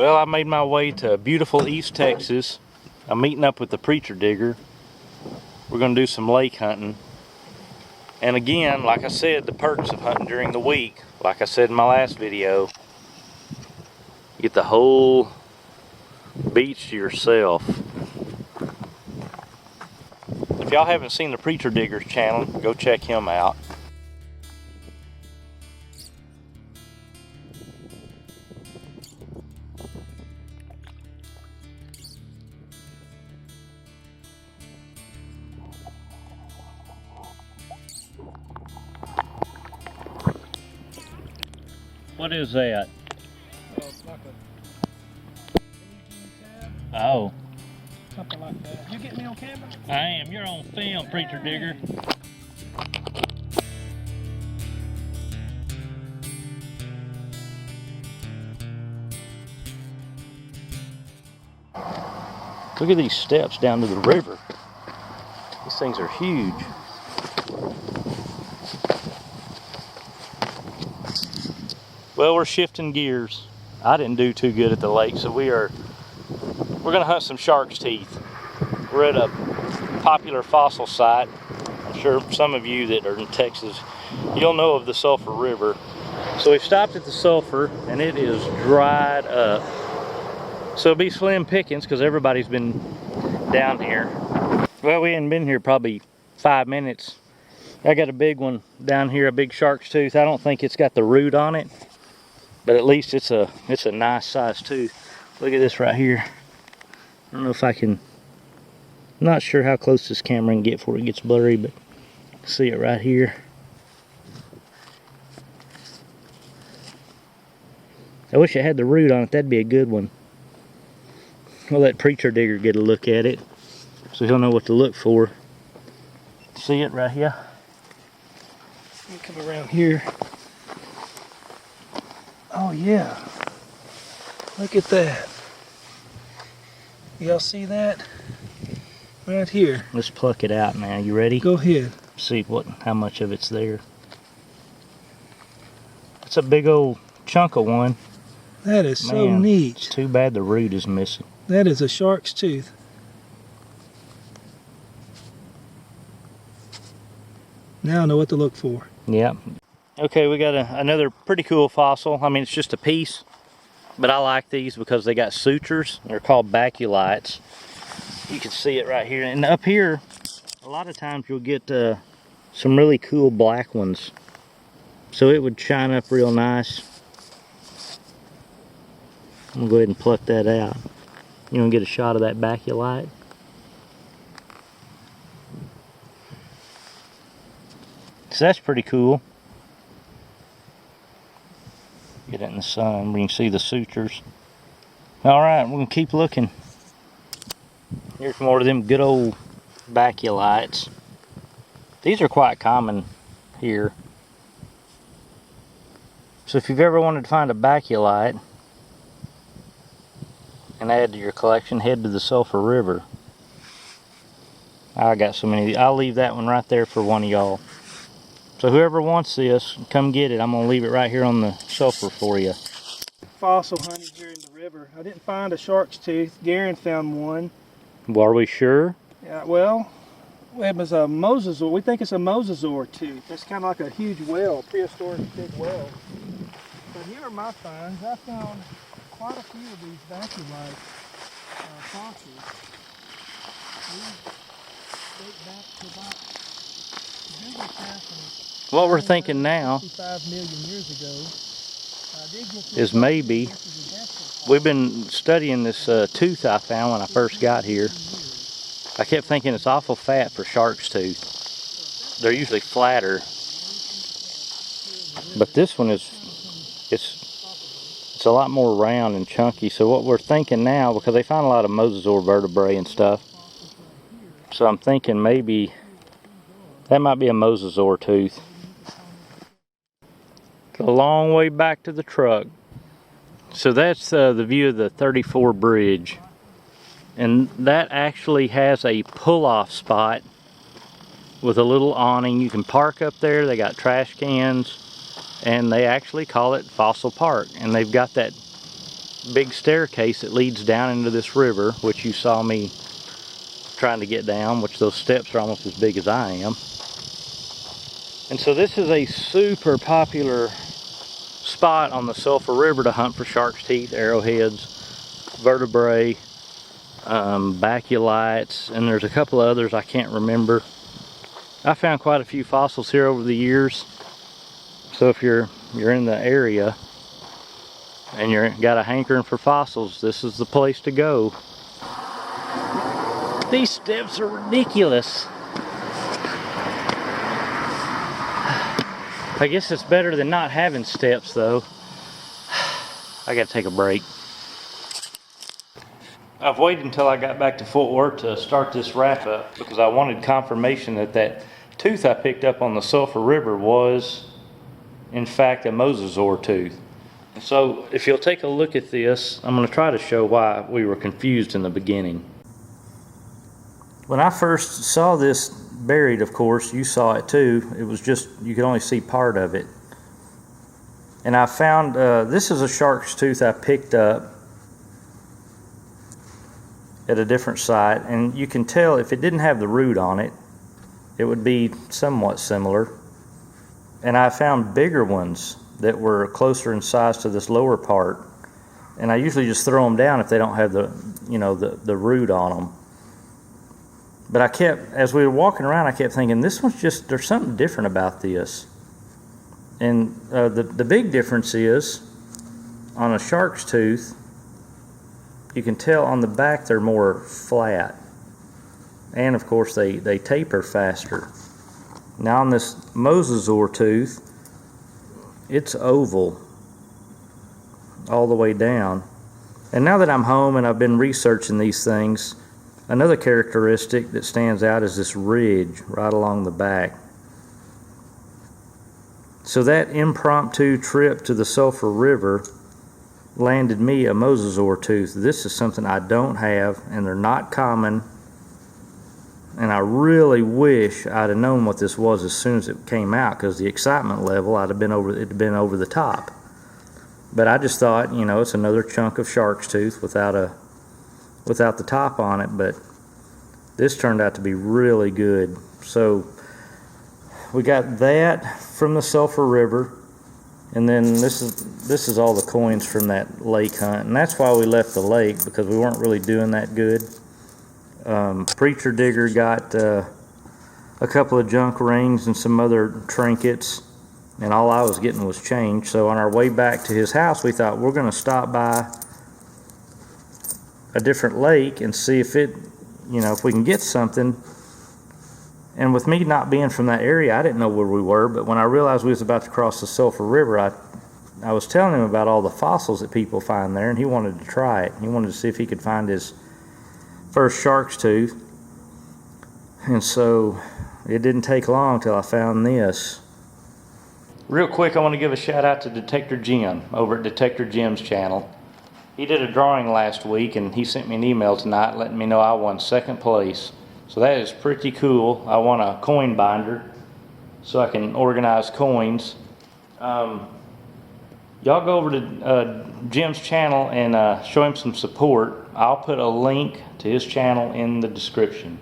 Well, I made my way to beautiful East Texas. I'm meeting up with the preacher digger. We're going to do some lake hunting. And again, like I said, the perks of hunting during the week, like I said in my last video, you get the whole beach to yourself. If y'all haven't seen the Preacher Digger's channel, go check him out. What is that? It's like a Oh. something like that. You get me on camera? I am. You're on film, Preacher Digger. Look at these steps down to the river. These things are huge. Well, we're shifting gears. I didn't do too good at the lake, so we're gonna hunt some shark's teeth. We're at a popular fossil site. I'm sure some of you that are in Texas, you'll know of the Sulphur River. So we've stopped at the Sulphur, and it is dried up. So it'll be slim pickings because everybody's been down here. Well, we hadn't been here probably 5 minutes. I got a big one down here, a big shark's tooth. I don't think it's got the root on it, but at least it's a nice size tooth. Look at this right here. I don't know if I can, I'm not sure how close this camera can get before it gets blurry, but see it right here. I wish it had the root on it. That'd be a good one. We'll let Preacher Digger get a look at it so he'll know what to look for. See it right here? Let me come around here. Oh yeah. Look at that. Y'all see that? Right here. Let's pluck it out now. You ready? Go ahead. See how much of it's there. It's a big old chunk of one. That is so neat. It's too bad the root is missing. That is a shark's tooth. Now I know what to look for. Yep. Okay, we got another pretty cool fossil. I mean, it's just a piece, but I like these because they got sutures. They're called baculites. You can see it right here. And up here, a lot of times you'll get some really cool black ones. So it would shine up real nice. I'm gonna go ahead and pluck that out. You want to get a shot of that baculite? So that's pretty cool. Get it in the sun, we can see the sutures. Alright, we're gonna keep looking. Here's more of them good old baculites. These are quite common here. So if you've ever wanted to find a baculite and add to your collection, head to the Sulphur River. I got so many. I'll leave that one right there for one of y'all. So whoever wants this, come get it. I'm going to leave it right here on the sulfur for you. Fossil hunting here in the river. I didn't find a shark's tooth. Garen found one. Well, are we sure? Yeah, well, it was a Mosasaur. We think it's a Mosasaur tooth. That's kind of like a huge whale, prehistoric big whale. But here are my finds. I found quite a few of these baculite fossils. These date back to about the biggest happened What we're thinking now 55 million years ago. is maybe, we've been studying this tooth I found when I first got here. I kept thinking it's awful fat for shark's tooth. They're usually flatter. But this one is, it's a lot more round and chunky. So what we're thinking now, because they find a lot of mosasaur vertebrae and stuff, so I'm thinking maybe that might be a mosasaur tooth. It's a long way back to the truck. So that's the view of the 34 bridge. And that actually has a pull-off spot with a little awning. You can park up there. They got trash cans. And they actually call it Fossil Park. And they've got that big staircase that leads down into this river, which you saw me trying to get down, which those steps are almost as big as I am. And so this is a super popular spot on the Sulphur River to hunt for shark's teeth, arrowheads, vertebrae, baculites, and there's a couple of others I can't remember. I found quite a few fossils here over the years. So if you're in the area and you're got a hankering for fossils, this is the place to go. These steps are ridiculous. I guess it's better than not having steps though. I gotta take a break. I've waited until I got back to Fort Worth to start this wrap up because I wanted confirmation that that tooth I picked up on the Sulphur River was in fact a Mosasaur tooth. So if you'll take a look at this, I'm going to try to show why we were confused in the beginning. When I first saw this buried, of course, you saw it too. It was just, you could only see part of it. And I found, this is a shark's tooth I picked up at a different site. And you can tell if it didn't have the root on it, it would be somewhat similar. And I found bigger ones that were closer in size to this lower part. And I usually just throw them down if they don't have the, you know, the root on them. But I kept, as we were walking around, I kept thinking, this one's just, there's something different about this. And the big difference is, on a shark's tooth, you can tell on the back they're more flat. And of course they taper faster. Now on this Mosasaur tooth, it's oval all the way down. And now that I'm home and I've been researching these things, another characteristic that stands out is this ridge right along the back. So that impromptu trip to the Sulphur River landed me a Mosasaur tooth. This is something I don't have, and they're not common. And I really wish I'd have known what this was as soon as it came out, because the excitement level, it'd been over the top. But I just thought, you know, it's another chunk of shark's tooth without the top on it. But this turned out to be really good. So we got that from the Sulphur River, and then this is all the coins from that lake hunt, and that's why we left the lake, because we weren't really doing that good. Preacher Digger got a couple of junk rings and some other trinkets, and all I was getting was change. So on our way back to his house, we thought we're going to stop by a different lake and see if it, you know, if we can get something. And with me not being from that area, I didn't know where we were, but when I realized we was about to cross the Sulphur River, I was telling him about all the fossils that people find there, and he wanted to try it. He wanted to see if he could find his first shark's tooth. And so it didn't take long till I found this. Real quick, I want to give a shout out to Detector Jim over at Detector Jim's channel. He did a drawing last week, and he sent me an email tonight letting me know I won second place. So that is pretty cool. I won a coin binder so I can organize coins. Y'all go over to Jim's channel and show him some support. I'll put a link to his channel in the description.